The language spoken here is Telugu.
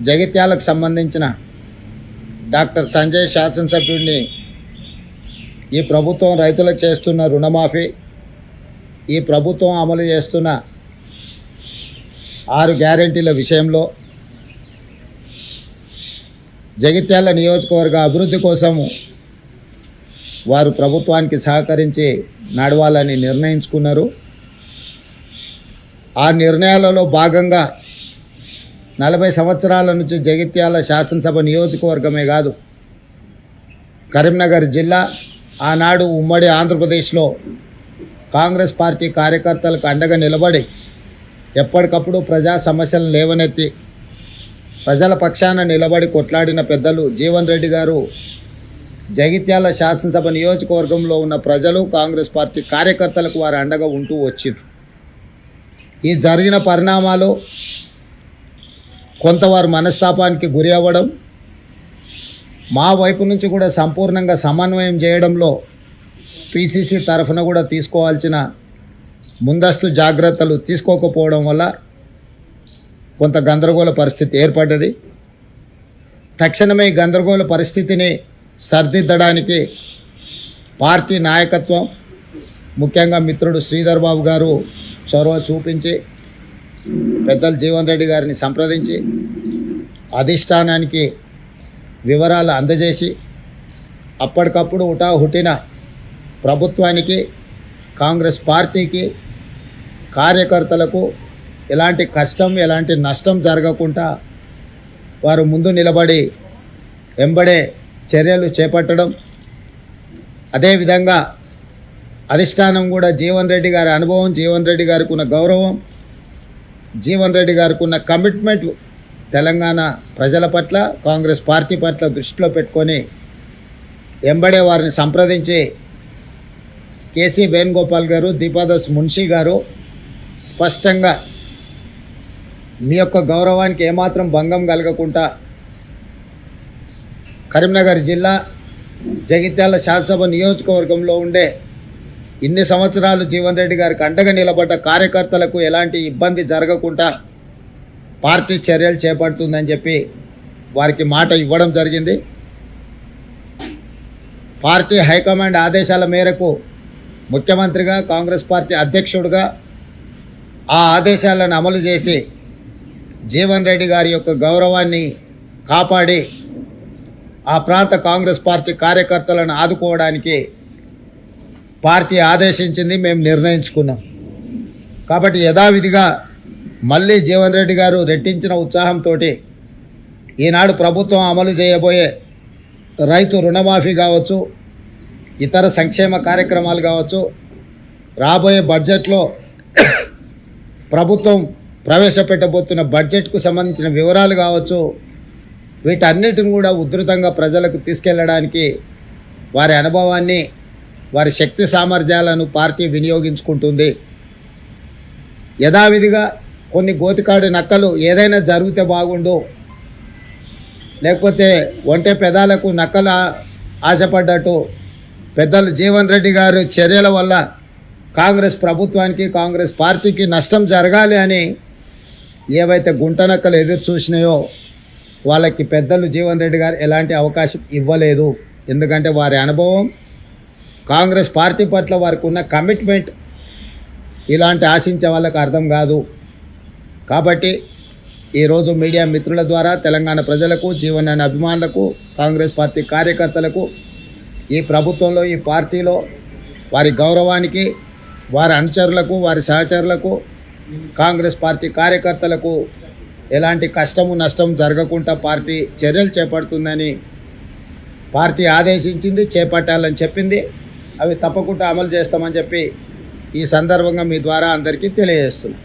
జగిత్యాలకు సంబంధించిన డాక్టర్ సంజయ్ శాసనసభ్యుడిని ఈ ప్రభుత్వం రైతులకు చేస్తున్న రుణమాఫీ, ఈ ప్రభుత్వం అమలు చేస్తున్న 6 గ్యారెంటీల విషయంలో జగిత్యాల నియోజకవర్గ అభివృద్ధి కోసము వారు ప్రభుత్వానికి సహకరించి నడవాలని నిర్ణయించుకున్నారు. ఆ నిర్ణయాలలో భాగంగా 40 సంవత్సరాల నుంచి జగిత్యాల శాసనసభ నియోజకవర్గమే కాదు, కరీంనగర్ జిల్లా ఆనాడు ఉమ్మడి ఆంధ్రప్రదేశ్లో కాంగ్రెస్ పార్టీ కార్యకర్తలకు అండగా నిలబడి ఎప్పటికప్పుడు ప్రజా సమస్యలను లేవనెత్తి ప్రజల పక్షాన నిలబడి కొట్లాడిన పెద్దలు జీవన్ రెడ్డి గారు జగిత్యాల శాసనసభ నియోజకవర్గంలో ఉన్న ప్రజలు కాంగ్రెస్ పార్టీ కార్యకర్తలకు వారు అండగా ఉంటూ వచ్చిండ్రు. ఈ జరిగిన పరిణామాలు కొంతవారు మనస్తాపానికి గురి అవ్వడం, మా వైపు నుంచి కూడా సంపూర్ణంగా సమన్వయం చేయడంలో పిసిసి తరఫున కూడా తీసుకోవాల్సిన ముందస్తు జాగ్రత్తలు తీసుకోకపోవడం వల్ల కొంత గందరగోళ పరిస్థితి ఏర్పడ్డది. తక్షణమే ఈ గందరగోళ పరిస్థితిని సరిదిద్దడానికి పార్టీ నాయకత్వం, ముఖ్యంగా మిత్రుడు శ్రీధర్ బాబు గారు చొరవ చూపించి పెద్దలు జీవన్ రెడ్డి గారిని సంప్రదించి అధిష్టానానికి వివరాలు అందజేసి అప్పటికప్పుడు హుటాహుటిన ప్రభుత్వానికి, కాంగ్రెస్ పార్టీకి, కార్యకర్తలకు ఎలాంటి కష్టం, ఎలాంటి నష్టం జరగకుండా వారు ముందు నిలబడి వెంబడే చర్యలు చేపట్టడం, అదేవిధంగా అధిష్టానం కూడా జీవన్ రెడ్డి గారి అనుభవం, జీవన్ రెడ్డి గారికి ఉన్న గౌరవం, జీవన్ రెడ్డి గారికి ఉన్న కమిట్మెంట్ తెలంగాణ ప్రజల పట్ల, కాంగ్రెస్ పార్టీ పట్ల దృష్టిలో పెట్టుకొని వెంబడే వారిని సంప్రదించి కేసీ వేణుగోపాల్ గారు, దీపాదాస్ మున్షి గారు స్పష్టంగా మీ యొక్క గౌరవానికి ఏమాత్రం భంగం కలగకుండా కరీంనగర్ జిల్లా జగిత్యాల శాసనసభ నియోజకవర్గంలో ఉండే ఇన్ని సంవత్సరాలు జీవన్ రెడ్డి గారికి అండగా నిలబడ్డ కార్యకర్తలకు ఎలాంటి ఇబ్బంది జరగకుండా పార్టీ చర్యలు చేపడుతుందని చెప్పి వారికి మాట ఇవ్వడం జరిగింది. పార్టీ హైకమాండ్ ఆదేశాల మేరకు ముఖ్యమంత్రిగా, కాంగ్రెస్ పార్టీ అధ్యక్షుడిగా ఆ ఆదేశాలను అమలు చేసి జీవన్ రెడ్డి గారి యొక్క గౌరవాన్ని కాపాడి ఆ ప్రాంత కాంగ్రెస్ పార్టీ కార్యకర్తలను ఆదుకోవడానికి పార్టీ ఆదేశించింది, మేము నిర్ణయించుకున్నాం. కాబట్టి యథావిధిగా మళ్ళీ జీవన్ రెడ్డి గారు రెట్టించిన ఉత్సాహంతో ఈనాడు ప్రభుత్వం అమలు చేయబోయే రైతు రుణమాఫీ కావచ్చు, ఇతర సంక్షేమ కార్యక్రమాలు కావచ్చు, రాబోయే బడ్జెట్లో ప్రభుత్వం ప్రవేశపెట్టబోతున్న బడ్జెట్కు సంబంధించిన వివరాలు కావచ్చు, వీటన్నిటిని కూడా ఉధృతంగా ప్రజలకు తీసుకెళ్లడానికి వారి అనుభవాన్ని, వారి శక్తి సామర్థ్యాలను పార్టీ వినియోగించుకుంటుంది. యథావిధిగా కొన్ని గోతికాడు నక్కలు ఏదైనా జరిగితే బాగుండు, లేకపోతే ఒంటె పెదాలకు నక్కలు ఆశపడ్డట్టు పెద్దలు జీవన్ రెడ్డి గారి చర్యల వల్ల కాంగ్రెస్ ప్రభుత్వానికి, కాంగ్రెస్ పార్టీకి నష్టం జరగాలి అని ఏవైతే గుంటనక్కలు ఎదురు చూసినాయో వాళ్ళకి పెద్దలు జీవన్ రెడ్డి గారు ఎలాంటి అవకాశం ఇవ్వలేదు. ఎందుకంటే వారి అనుభవం, కాంగ్రెస్ పార్టీ పట్ల వారికి ఉన్న కమిట్మెంట్ ఇలాంటి ఆశించే వాళ్ళకి అర్థం కాదు. కాబట్టి ఈరోజు మీడియా మిత్రుల ద్వారా తెలంగాణ ప్రజలకు, జీవనాన్ని అభిమానులకు, కాంగ్రెస్ పార్టీ కార్యకర్తలకు, ఈ ప్రభుత్వంలో, ఈ పార్టీలో వారి గౌరవానికి, వారి అనుచరులకు, వారి సహచరులకు, కాంగ్రెస్ పార్టీ కార్యకర్తలకు ఎలాంటి కష్టము నష్టం జరగకుండా పార్టీ చర్యలు చేపడుతుందని పార్టీ ఆదేశించింది, చేపట్టాలని చెప్పింది. అవి తప్పకుండా అమలు చేస్తామని చెప్పి ఈ సందర్భంగా మీ ద్వారా అందరికీ తెలియజేస్తున్నాం.